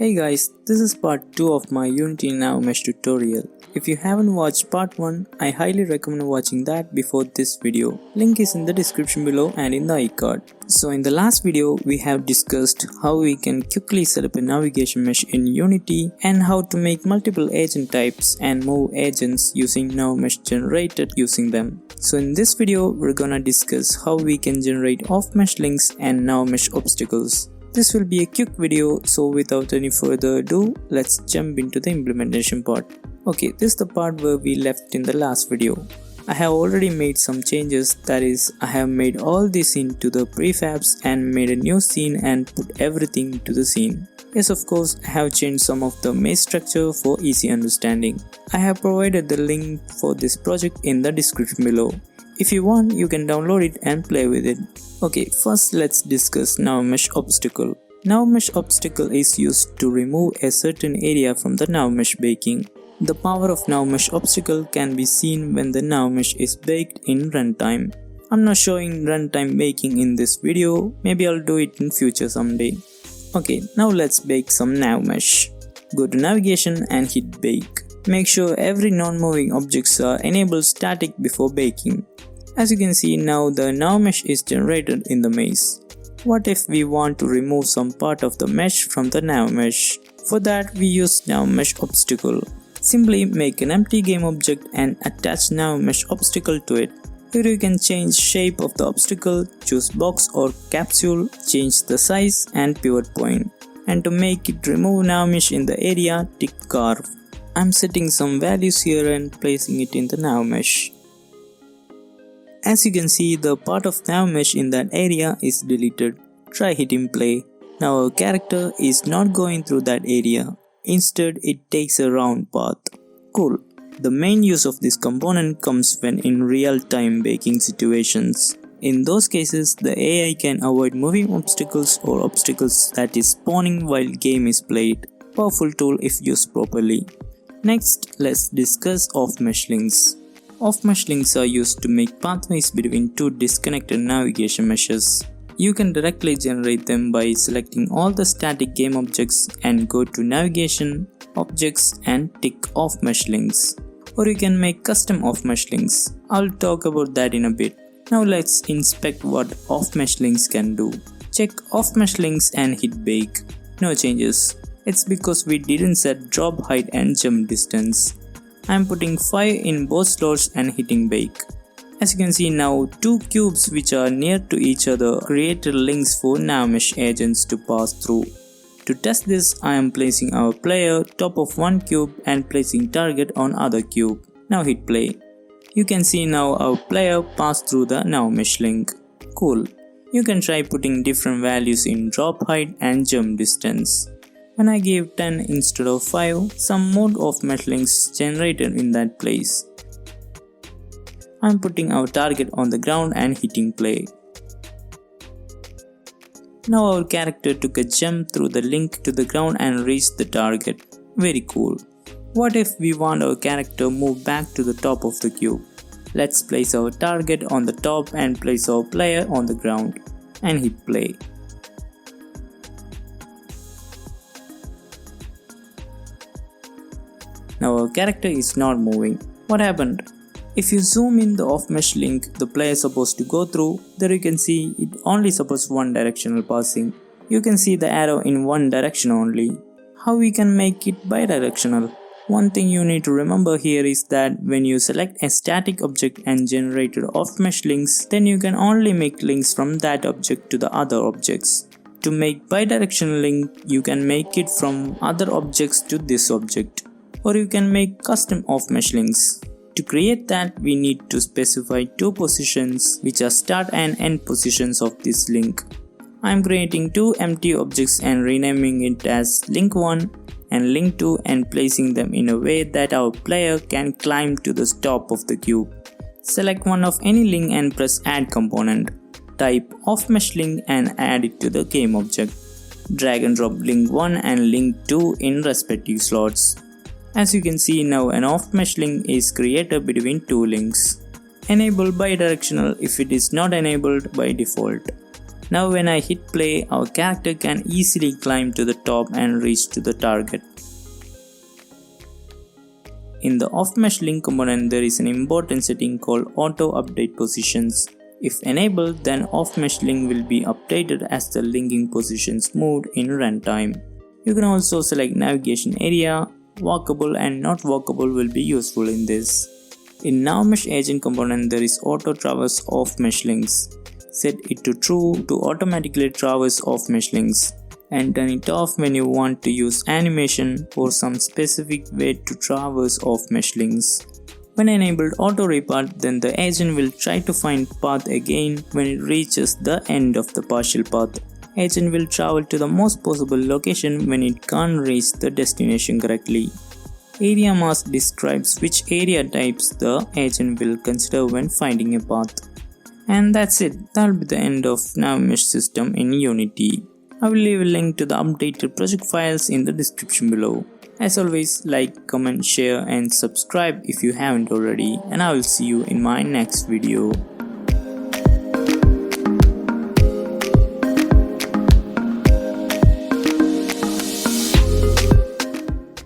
Hey guys, this is part 2 of my Unity NavMesh tutorial. If you haven't watched part 1, I highly recommend watching that before this video. Link is in the description below and in the iCard. So in the last video, we have discussed how we can quickly set up a navigation mesh in Unity and how to make multiple agent types and move agents using NavMesh generated using them. So in this video, we're gonna discuss how we can generate OffMesh links and NavMesh obstacles. This will be a quick video, so without any further ado, let's jump into the implementation part. Okay, this is the part where we left in the last video. I have already made some changes, that is, I have made all this into the prefabs and made a new scene and put everything to the scene. Yes, of course, I have changed some of the mesh structure for easy understanding. I have provided the link for this project in the description below. If you want, you can download it and play with it. Okay, first let's discuss NavMesh Obstacle. NavMesh Obstacle is used to remove a certain area from the NavMesh baking. The power of NavMesh Obstacle can be seen when the NavMesh is baked in runtime. I'm not showing runtime baking in this video, maybe I'll do it in future someday. Okay, now let's bake some NavMesh. Go to navigation and hit bake. Make sure every non-moving objects are enabled static before baking. As you can see now, the NavMesh is generated in the maze. What if we want to remove some part of the mesh from the NavMesh? For that we use NavMesh Obstacle. Simply make an empty game object and attach NavMesh Obstacle to it. Here you can change shape of the obstacle, choose box or capsule, change the size and pivot point. And to make it remove NavMesh in the area, tick carve. I'm setting some values here and placing it in the NavMesh. As you can see, the part of NavMesh in that area is deleted. Try hitting play. Now our character is not going through that area. Instead, it takes a round path. Cool. The main use of this component comes when in real-time baking situations. In those cases, the AI can avoid moving obstacles or obstacles that is spawning while game is played. Powerful tool if used properly. Next, let's discuss OffMesh Links. OffMesh Links are used to make pathways between two disconnected navigation meshes. You can directly generate them by selecting all the static game objects and go to Navigation, Objects and tick OffMesh Links. Or you can make custom OffMesh Links. I'll talk about that in a bit. Now let's inspect what OffMesh Links can do. Check OffMesh Links and hit bake. No changes. It's because we didn't set drop height and jump distance. I'm putting 5 in both slots and hitting bake. As you can see now, two cubes which are near to each other created links for NavMesh agents to pass through. To test this, I am placing our player top of one cube and placing target on other cube. Now hit play. You can see now our player passed through the NavMesh link. Cool. You can try putting different values in drop height and jump distance. When I gave 10 instead of 5, some more OffMesh links generated in that place. I'm putting our target on the ground and hitting play. Now our character took a jump through the link to the ground and reached the target. Very cool. What if we want our character move back to the top of the cube? Let's place our target on the top and place our player on the ground. And hit play. Now our character is not moving. What happened? If you zoom in the OffMesh link the player is supposed to go through, there you can see it only supports one directional passing. You can see the arrow in one direction only. How we can make it bidirectional? One thing you need to remember here is that when you select a static object and generated OffMesh links, then you can only make links from that object to the other objects. To make bidirectional link, you can make it from other objects to this object. Or you can make custom OffMesh links. To create that, we need to specify two positions which are start and end positions of this link. I am creating two empty objects and renaming it as link 1 and link 2 and placing them in a way that our player can climb to the top of the cube. Select one of any link and press add component. Type OffMesh link and add it to the game object. Drag and drop link 1 and link 2 in respective slots. As you can see now, an OffMesh link is created between two links. Enable bidirectional if it is not enabled by default. Now when I hit play, our character can easily climb to the top and reach to the target. In the OffMesh link component, there is an important setting called auto update positions. If enabled, then OffMesh link will be updated as the linking positions moved in runtime. You can also select navigation area. Walkable and not walkable will be useful in this. In navmeshagent component, there is auto traverse offmesh links. Set it to true to automatically traverse offmesh links, and turn it off when you want to use animation or some specific way to traverse offmesh links. When enabled auto repart, then the agent will try to find path again when it reaches the end of the partial path. Agent will travel to the most possible location when it can't reach the destination correctly. Area mask describes which area types the agent will consider when finding a path. And that's it. That'll be the end of NavMesh system in Unity. I will leave a link to the updated project files in the description below. As always, like, comment, share and subscribe if you haven't already, and I will see you in my next video.